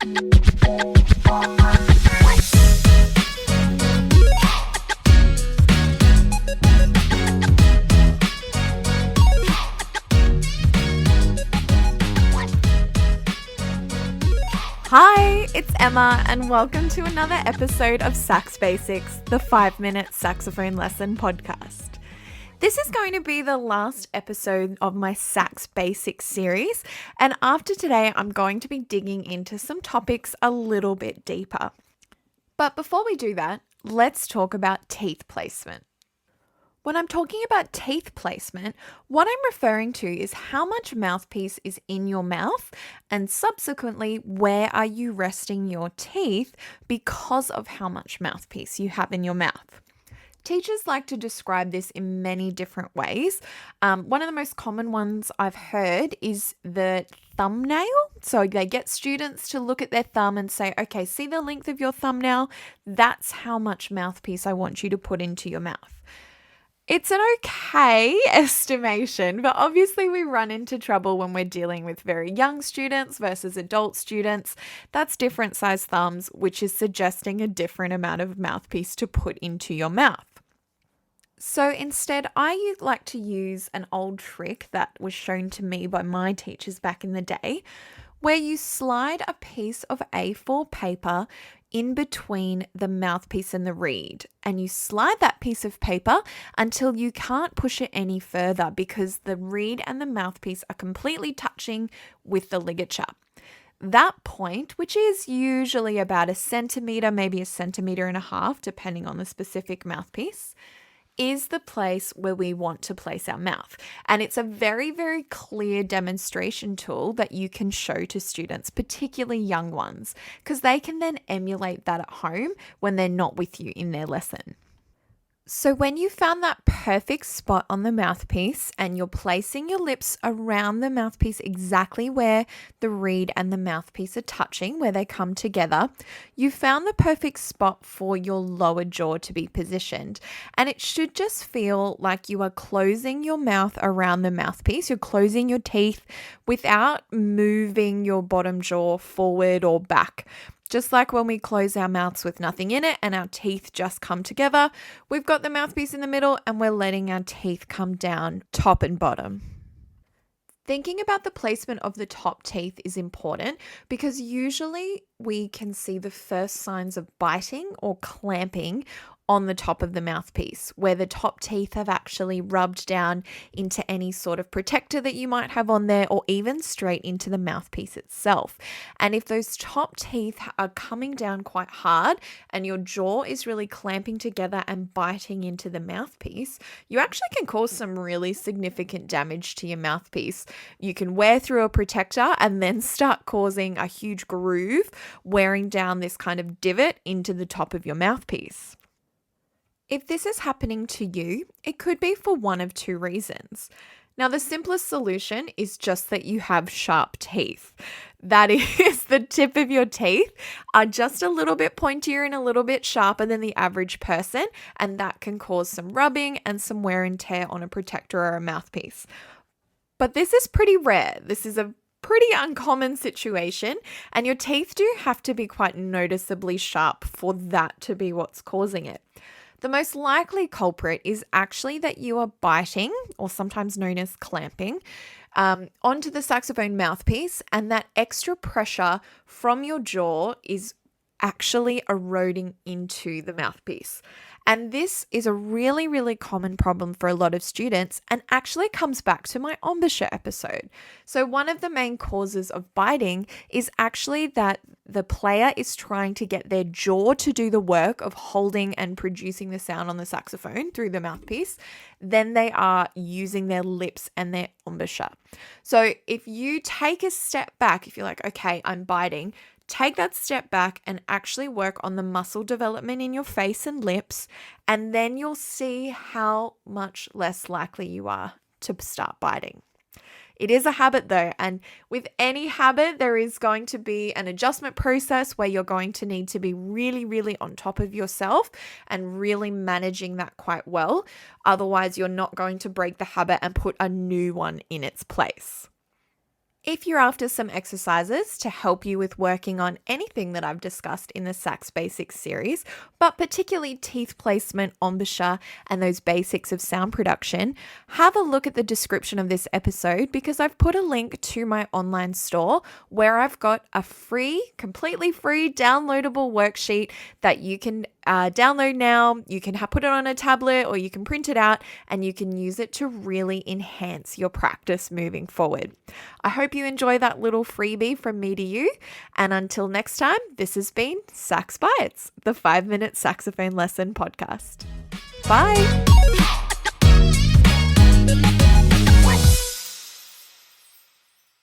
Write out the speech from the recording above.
Hi, it's Emma, and welcome to another episode of Sax Basics, the 5-minute saxophone lesson podcast. This is going to be the last episode of my Sax Basics series, and after today, I'm going to be digging into some topics a little bit deeper. But before we do that, let's talk about teeth placement. When I'm talking about teeth placement, what I'm referring to is how much mouthpiece is in your mouth and subsequently where are you resting your teeth because of how much mouthpiece you have in your mouth. Teachers like to describe this in many different ways. One of the most common ones I've heard is the thumbnail. So they get students to look at their thumb and say, okay, see the length of your thumbnail? That's how much mouthpiece I want you to put into your mouth. It's an okay estimation, but obviously we run into trouble when we're dealing with very young students versus adult students. That's different size thumbs, which is suggesting a different amount of mouthpiece to put into your mouth. So instead, I like to use an old trick that was shown to me by my teachers back in the day, where you slide a piece of A4 paper in between the mouthpiece and the reed, and you slide that piece of paper until you can't push it any further because the reed and the mouthpiece are completely touching with the ligature. That point, which is usually about 1 centimeter, maybe 1.5 centimeters, depending on the specific mouthpiece, is the place where we want to place our mouth. And it's a very, very clear demonstration tool that you can show to students, particularly young ones, because they can then emulate that at home when they're not with you in their lesson. So when you found that perfect spot on the mouthpiece and you're placing your lips around the mouthpiece exactly where the reed and the mouthpiece are touching, where they come together, you found the perfect spot for your lower jaw to be positioned. And it should just feel like you are closing your mouth around the mouthpiece. You're closing your teeth without moving your bottom jaw forward or back. Just like when we close our mouths with nothing in it and our teeth just come together, we've got the mouthpiece in the middle and we're letting our teeth come down top and bottom. Thinking about the placement of the top teeth is important because usually we can see the first signs of biting or clamping on the top of the mouthpiece, where the top teeth have actually rubbed down into any sort of protector that you might have on there, or even straight into the mouthpiece itself. And if those top teeth are coming down quite hard and your jaw is really clamping together and biting into the mouthpiece, you actually can cause some really significant damage to your mouthpiece. You can wear through a protector and then start causing a huge groove, wearing down this kind of divot into the top of your mouthpiece. If this is happening to you, it could be for one of two reasons. Now, the simplest solution is just that you have sharp teeth. That is, the tip of your teeth are just a little bit pointier and a little bit sharper than the average person, and that can cause some rubbing and some wear and tear on a protector or a mouthpiece. But this is pretty rare. This is a pretty uncommon situation, and your teeth do have to be quite noticeably sharp for that to be what's causing it. The most likely culprit is actually that you are biting, or sometimes known as clamping, onto the saxophone mouthpiece, and that extra pressure from your jaw is actually eroding into the mouthpiece. And this is a really, really common problem for a lot of students and actually comes back to my embouchure episode. So one of the main causes of biting is actually that the player is trying to get their jaw to do the work of holding and producing the sound on the saxophone through the mouthpiece. Then they are using their lips and their embouchure. So if you take a step back, if you're like, okay, I'm biting, take that step back and actually work on the muscle development in your face and lips, and then you'll see how much less likely you are to start biting. It is a habit though, and with any habit, there is going to be an adjustment process where you're going to need to be really, really on top of yourself and really managing that quite well. Otherwise, you're not going to break the habit and put a new one in its place. If you're after some exercises to help you with working on anything that I've discussed in the Sax Basics series, but particularly teeth placement, embouchure, and those basics of sound production, have a look at the description of this episode because I've put a link to my online store where I've got a completely free downloadable worksheet that you can download now. You can put it on a tablet or you can print it out and you can use it to really enhance your practice moving forward. I hope you enjoy that little freebie from me to you. And until next time, this has been Sax Bites, the 5-minute saxophone lesson podcast. Bye.